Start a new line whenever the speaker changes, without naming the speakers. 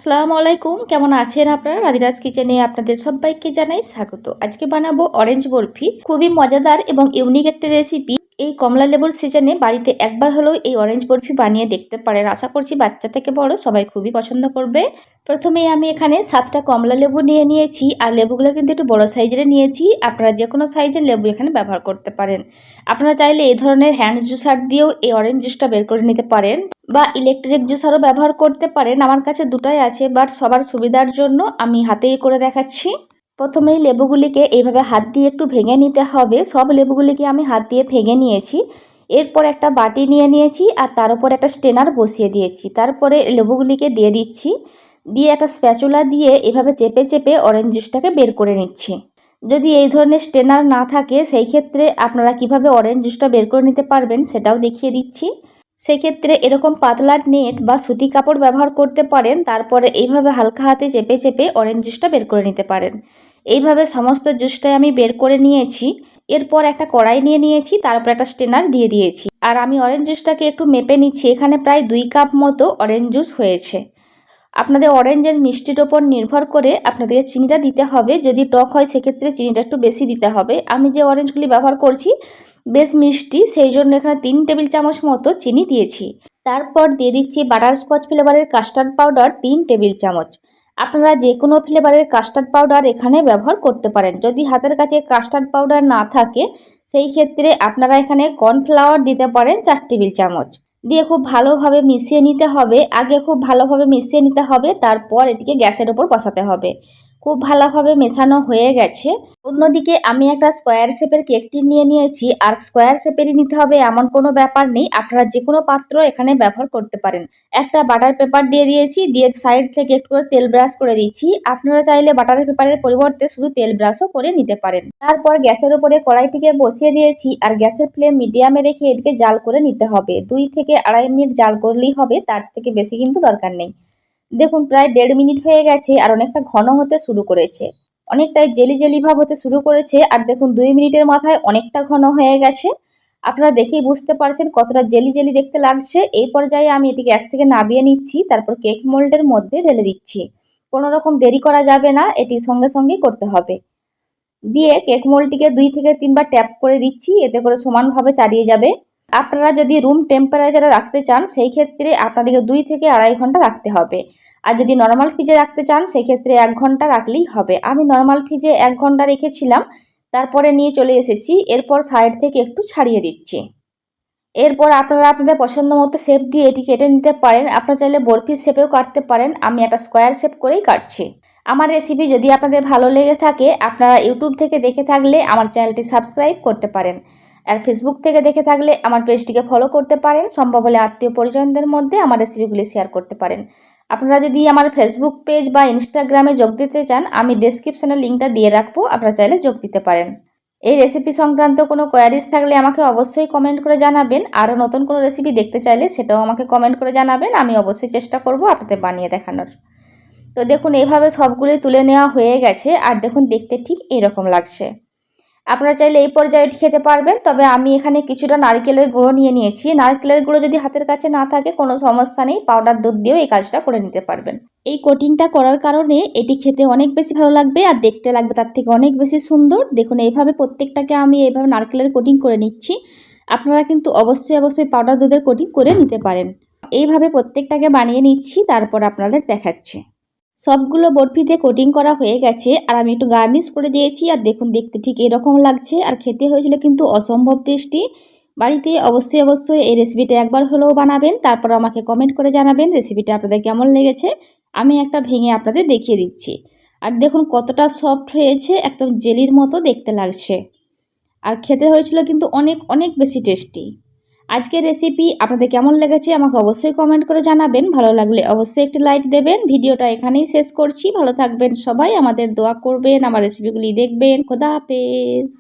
আসসালামু আলাইকুম, কেমন আছেন আপনারা? রাধিরাজ কিচেনে আপনাদের সবাইকে জানাই স্বাগত। আজকে বানাবো অরেঞ্জ বরফি। খুবই মজাদার এবং ইউনিক একটা রেসিপি। এই কমলা লেবুর সিজনে বাড়িতে একবার হলেও এই অরেঞ্জ বরফি বানিয়ে দেখতে পারেন। আশা করছি বাচ্চা থেকে বড় সবাই খুবই পছন্দ করবে। প্রথমেই আমি এখানে 7টা কমলা লেবু নিয়ে নিয়েছি, আর লেবুগুলো কিন্তু একটু বড় সাইজের নিয়েছি। আপনারা যে কোনো সাইজের লেবু এখানে ব্যবহার করতে পারেন। আপনারা চাইলে এই ধরনের হ্যান্ড জুসার দিয়েও এই অরেঞ্জ জুসটা বের করে নিতে পারেন, বা ইলেকট্রিক জুসারও ব্যবহার করতে পারেন। আমার কাছে দুটাই আছে, বাট সবার সুবিধার জন্য আমি হাতেই করে দেখাচ্ছি। প্রথমেই লেবুগুলিকে এইভাবে হাত দিয়ে একটু ভেঙে নিতে হবে। সব লেবুগুলিকে আমি হাত দিয়ে ভেঙে নিয়েছি। এরপর একটা বাটি নিয়ে নিয়েছি, আর তার উপর একটা স্টেনার বসিয়ে দিয়েছি। তারপরে লেবুগুলিকে দিয়ে দিচ্ছি, দিয়ে একটা স্প্যাচুলা দিয়ে এভাবে চেপে চেপে অরেঞ্জ জুসটাকে বের করে নিচ্ছি। যদি এই ধরনের স্টেনার না থাকে, সেই ক্ষেত্রে আপনারা কিভাবে অরেঞ্জ জুসটা বের করে নিতে পারবেন সেটাও দেখিয়ে দিচ্ছি। সেক্ষেত্রে এরকম পাতলা নেট বা সুতি কাপড় ব্যবহার করতে পারেন। তারপরে এইভাবে হালকা হাতে চেপে চেপে অরেঞ্জ জুসটা বের করে নিতে পারেন। এইভাবে সমস্ত জুসটাই আমি বের করে নিয়েছি। এরপর একটা কড়াই নিয়ে নিয়েছি, তারপর একটা স্টেনার দিয়ে দিয়েছি। আর আমি অরেঞ্জ জুসটাকে একটু মেপে নিচ্ছি। এখানে প্রায় 2 কাপ মতো অরেঞ্জ জুস হয়েছে। আপনাদের অরেঞ্জের মিষ্টির ওপর নির্ভর করে আপনাদের চিনিটা দিতে হবে। যদি টক হয় সেক্ষেত্রে চিনিটা একটু বেশি দিতে হবে। আমি যে অরেঞ্জগুলি ব্যবহার করছি বেশ মিষ্টি, সেই জন্য এখানে 3 টেবিল চামচ মতো চিনি দিয়েছি। তারপর দিয়ে দিচ্ছি বাটারস্কচ ফ্লেভারের কাস্টার্ড পাউডার 3 টেবিল চামচ। আপনারা যে কোনো ফ্লেভারের কাস্টার্ড পাউডার এখানে ব্যবহার করতে পারেন। যদি হাতের কাছে কাস্টার্ড পাউডার না থাকে, সেই ক্ষেত্রে আপনারা এখানে কর্নফ্লাওয়ার দিতে পারেন 4 টেবিল চামচ। দিয়ে খুব ভালোভাবে মিশিয়ে নিতে হবে। আগে খুব ভালোভাবে মিশিয়ে নিতে হবে, তারপর এটিকে গ্যাসের ওপর বসাতে হবে। খুব ভালোভাবে মেশানো হয়ে গেছে। অন্যদিকে আমি একটা স্কোয়ার শেপের কেক টিন নিয়ে নিয়েছি। আর স্কোয়ার শেপেরই নিতে হবে এমন কোনো ব্যাপার নেই, আপনারা যে কোনো পাত্র এখানে ব্যবহার করতে পারেন। একটা বাটার পেপার দিয়ে দিয়েছি, দিয়ে সাইড থেকে একটু করে তেল ব্রাশ করে দিচ্ছি। আপনারা চাইলে বাটার পেপারের পরিবর্তে শুধু তেল ব্রাশও করে নিতে পারেন। তারপর গ্যাসের উপরে কড়াইটিকে বসিয়ে দিয়েছি, আর গ্যাসের ফ্লেম মিডিয়ামে রেখে এটিকে জাল করে নিতে হবে। 2 থেকে আড়াই মিনিট জাল করলেই হবে, তার থেকে বেশি কিন্তু দরকার নেই। দেখুন প্রায় 1.5 মিনিট হয়ে গেছে, আর অনেকটা ঘন হতে শুরু করেছে। অনেকটাই জেলি জেলি ভাব হতে শুরু করেছে। আর দেখুন 2 মিনিটের মাথায় অনেকটা ঘন হয়ে গেছে। আপনারা দেখেই বুঝতে পারছেন কতটা জেলি জেলি দেখতে লাগছে। এই পর্যায়ে আমি এটি গ্যাস থেকে নামিয়ে নিচ্ছি, তারপর কেক মোল্ডের মধ্যে ঢেলে দিচ্ছি। কোনো রকম দেরি করা যাবে না, এটি সঙ্গে সঙ্গেই করতে হবে। দিয়ে কেক মোল্ডটিকে 2 থেকে 3 বার ট্যাপ করে দিচ্ছি, এতে করে সমানভাবে চালিয়ে যাবে। আপনারা যদি রুম টেম্পারেচারে রাখতে চান, সেই ক্ষেত্রে আপনাদেরকে 2 থেকে আড়াই ঘন্টা রাখতে হবে। আর যদি নর্মাল ফ্রিজে রাখতে চান, সেই ক্ষেত্রে 1 ঘন্টা রাখলেই হবে। আমি নর্মাল ফ্রিজে 1 ঘন্টা রেখেছিলাম, তারপরে নিয়ে চলে এসেছি। এরপর সাইড থেকে একটু ছাড়িয়ে দিচ্ছি। এরপর আপনারা আপনাদের পছন্দ মতো শেপ দিয়ে এটি কেটে নিতে পারেন। আপনারা চাইলে বরফির শেপেও কাটতে পারেন। আমি একটা স্কোয়ার শেপ করেই কাটছি। আমার রেসিপি যদি আপনাদের ভালো লেগে থাকে, আপনারা ইউটিউব থেকে দেখে থাকলে আমার চ্যানেলটি সাবস্ক্রাইব করতে পারেন। আর ফেসবুক থেকে দেখে থাকলে আমার পেজটিকে ফলো করতে পারেন। সম্ভব হলে আত্মীয় পরিজনদের মধ্যে আমার রেসিপিগুলি শেয়ার করতে পারেন। আপনারা যদি আমার ফেসবুক পেজ বা ইনস্টাগ্রামে যোগ দিতে চান, আমি ডেসক্রিপশনে লিঙ্কটা দিয়ে রাখবো, আপনারা চাইলে যোগ দিতে পারেন। এই রেসিপি সংক্রান্ত কোনো কোয়ারিজ থাকলে আমাকে অবশ্যই কমেন্ট করে জানাবেন। আরও নতুন কোনো রেসিপি দেখতে চাইলে সেটাও আমাকে কমেন্ট করে জানাবেন। আমি অবশ্যই চেষ্টা করব আপনাদের বানিয়ে দেখানোর। তো দেখুন এইভাবে সবগুলোই তুলে নেওয়া হয়ে গেছে, আর দেখুন দেখতে ঠিক এইরকম লাগছে। আপনারা চাইলে এই পর্যায়ে খেতে পারবেন, তবে আমি এখানে কিছুটা নারকেলের গুঁড়ো নিয়ে নিয়েছি। নারকেলের গুঁড়ো যদি হাতের কাছে না থাকে কোনো সমস্যা নেই, পাউডার দুধ দিয়েও এই কাজটা করে নিতে পারবেন। এই কোটিংটা করার কারণে এটি খেতে অনেক বেশি ভালো লাগবে, আর দেখতে লাগবে তার থেকে অনেক বেশি সুন্দর। দেখুন এইভাবে প্রত্যেকটাকে আমি এইভাবে নারকেলের কোটিং করে নিচ্ছি। আপনারা কিন্তু অবশ্যই পাউডার দুধের কোটিং করে নিতে পারেন। এইভাবে প্রত্যেকটাকে বানিয়ে নিচ্ছি, তারপর আপনাদের দেখাচ্ছি। সবগুলো বরফিতে কোটিং করা হয়ে গেছে, আর আমি একটু গার্নিশ করে দিয়েছি। আর দেখুন দেখতে ঠিক এরকম লাগছে, আর খেতে হয়েছিল কিন্তু অসম্ভব টেস্টি। বাড়িতে অবশ্যই এই রেসিপিটা একবার হলেও বানাবেন, তারপর আমাকে কমেন্ট করে জানাবেন রেসিপিটা আপনাদের কেমন লেগেছে। আমি একটা ভেঙে আপনাদের দেখিয়ে দিচ্ছি। আর দেখুন কতটা সফট হয়েছে, একদম জেলির মতো দেখতে লাগছে। আর খেতে হয়েছিল কিন্তু অনেক বেশি টেস্টি। আজকের রেসিপি আপনাদের কেমন লেগেছে আমাকে অবশ্যই কমেন্ট করে জানাবেন। ভালো লাগলে অবশ্যই একটি লাইক দেবেন। ভিডিওটা এখানেই শেষ করছি। ভালো থাকবেন সবাই, আমাদের দোয়া করবেন, আমার রেসিপিগুলি দেখবেন। খোদা হাফেজ।